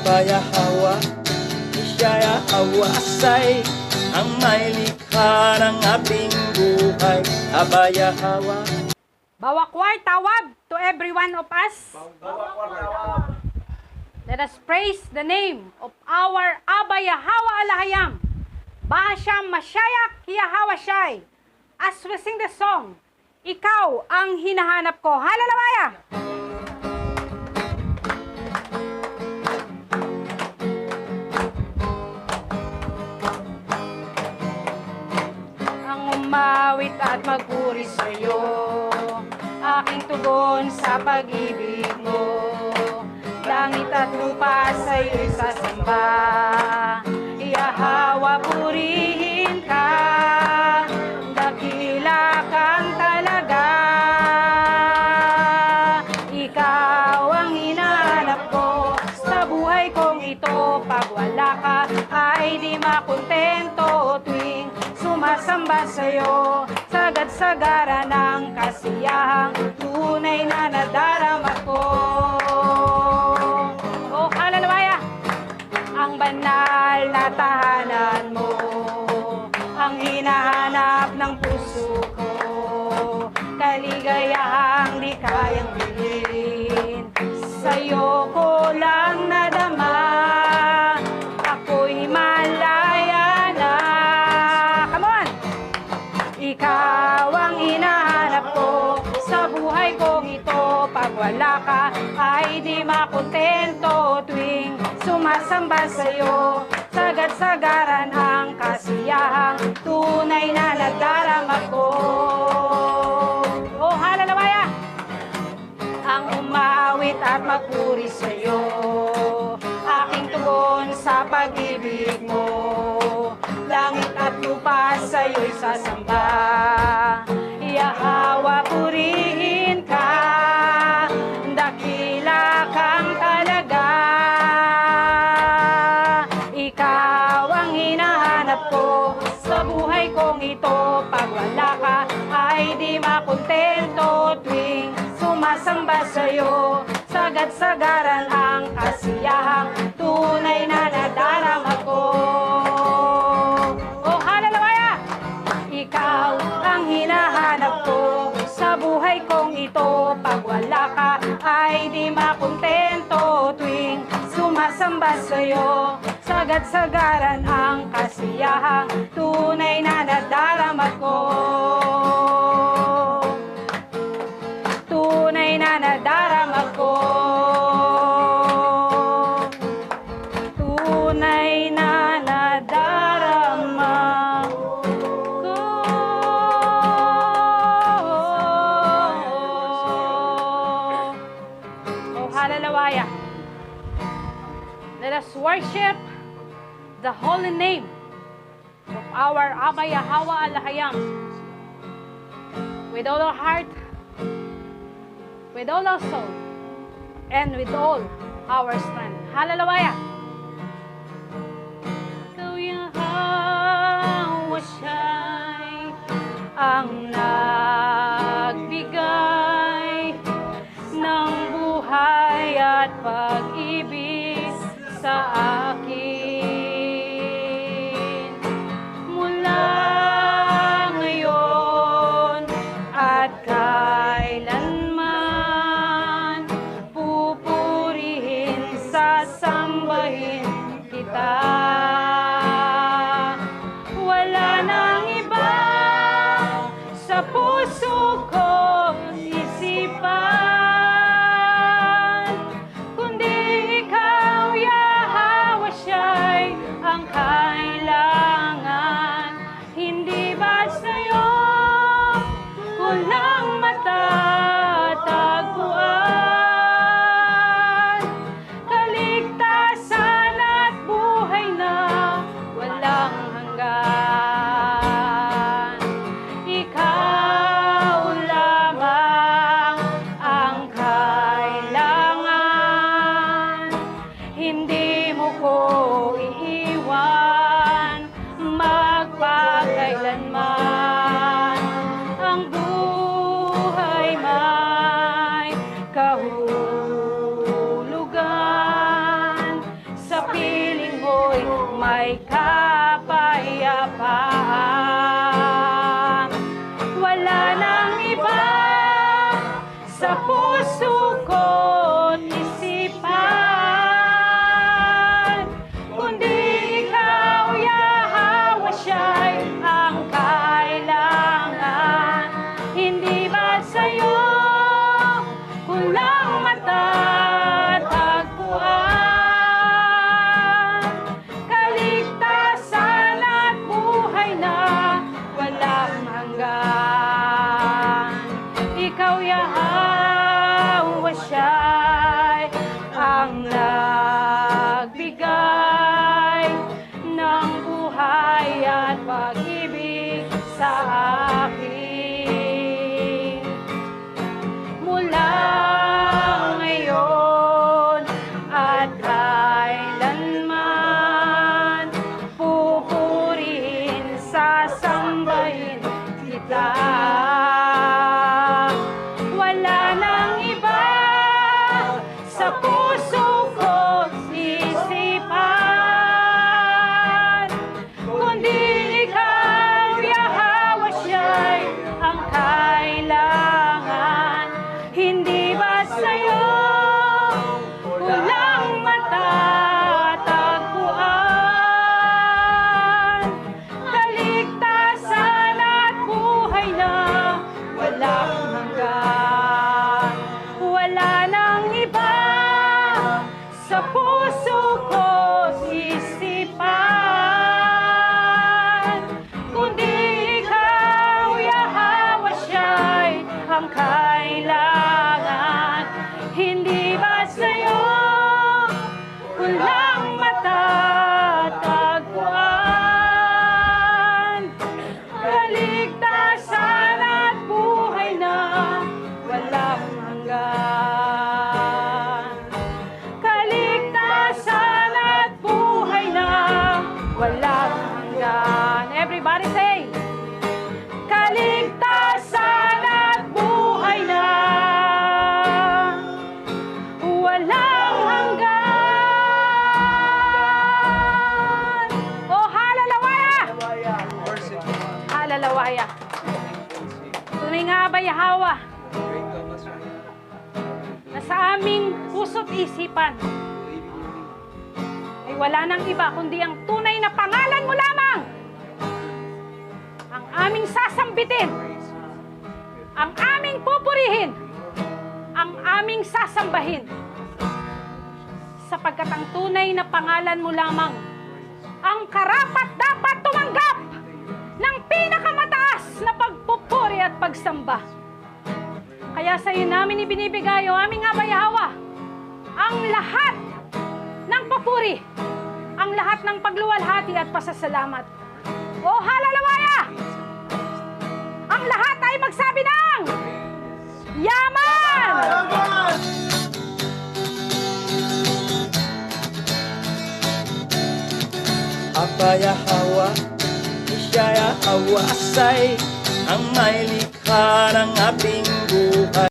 Abaya Hawa, Ishaya Hawasay, ang may likha ng ating buhay. Abaya Hawa. Bawakwar tawab to every one of us. Let us praise the name of our Abaya Hawa Alahayam. Bahasham Mashayak Hiyahawashay. As we sing the song, ikaw ang hinahanap ko. Halalawaya! Ang umawit at magpuri sa'yo, aking tugon sa pag-ibig mo. Langit at lupa sa'yo'y sasamba, Iyahawa purihin ka, dakila kang talaga. Ikaw ang hinahanap ko sa buhay kong ito. Pag wala ka ay di makontento tuwing sumasamba sa'yo. Sagad-sagara ng kasiyahang tunay na nadarama ko. Oh, hallelujah! Ang banal na tahanan mo, ang hinahanap ng puso ko. Kaligayahang di kayang bilhin, sa'yo ko lang nadama. Ako'y malaya na. Come on! Ikaw ang hinahanap ko sa buhay kong ito. Pag wala ka ay di makontento tuwing sumasamba sa'yo. Sagad-sagaran ang kasiyahang tunay na nadarama ko. Oh, hallelujah! Ang umawit at magpuri sa'yo, aking tugon sa pag-ibig mo. Langit at lupa sa'yo'y sasamba, Iyahawa purihin ka, dakila kang talaga. Ikaw ang hinahanap ko sa buhay kong ito. Pag wala ka ay di makontento tuwing sumasamba sa'yo. Sagad-sagaran ang kasiyahang tunay na nadarama ko. Oh, hallelujah! Ikaw ang hinahanap ko sa buhay kong ito. Pag wala ka ay di makontento tuwing sumasamba sa'yo. Sagad-sagaran ang kasiyahang tunay na nadarama ko. Tunay na nadarama ko. Tunay na nadarama ko. Oh, hallelujah. Let us worship the holy name of our Abaya Hawa Alahayam with all our heart, with all our soul, and with all our strength. Hallelujah! Ikaw yung hawa siya'y ang nagbigay ng buhay at pag-ibig sa akin. Mula ngayon at kailanman, pupurihin, sasambahin kita. Wala nang iba sa puso ko't isipan, kundi ikaw, Yahweh. sa puso ko't isipan. Kundi ikaw, Yahweh, siya'y ang kailangan. Hindi ba sa'yo kulang matatagpuan? Kaligtasan at buhay na walang hanggan. Ikaw, Yahweh, siya'y ang nagbigay ng buhay at pag-ibig sa akin. Mula ngayon at kailanman, pupurihin, sasambahin kita. Wala nang iba sa puso ko't isipan, kundi ikaw, Yahweh, siya'y ang kailangan. Hindi ba sa'yo kulang matatagpuan? Kaligtasan at buhay na walang hanggan. Wala nang iba sa puso ko't isipan, kundi ikaw, Yahweh, siya'y ang kailangan. Hindi ba sa'yo kulang matatagpuan? Kaligtasan at buhay na walang hanggan. Kaligtasan at buhay na walang hanggan. Everybody say, kaligtasan at buhay na walang hanggan. Oh, halalawaya! Halalawaya. Tunay nga ba, Yahweh, na sa aming puso't isipan ay wala nang iba kundi ang tunay na pangalan mo lamang ang aming sasambitin, ang aming pupurihin, ang aming sasambahin, sapagkat ang tunay na pangalan mo lamang ang karapat dapat tumanggap ng pinakamataas na pagpupuri at pagsamba. Kaya sa iyo namin ibinibigay, o aming Aba Yahweh, ang lahat ng papuri, ang lahat ng pagluwalhati at pasasalamat. O halalawaya! Ang lahat ay magsabi ng yaman! Aba Yahweh, siya Yahweh, ang may likha ng ating buhay.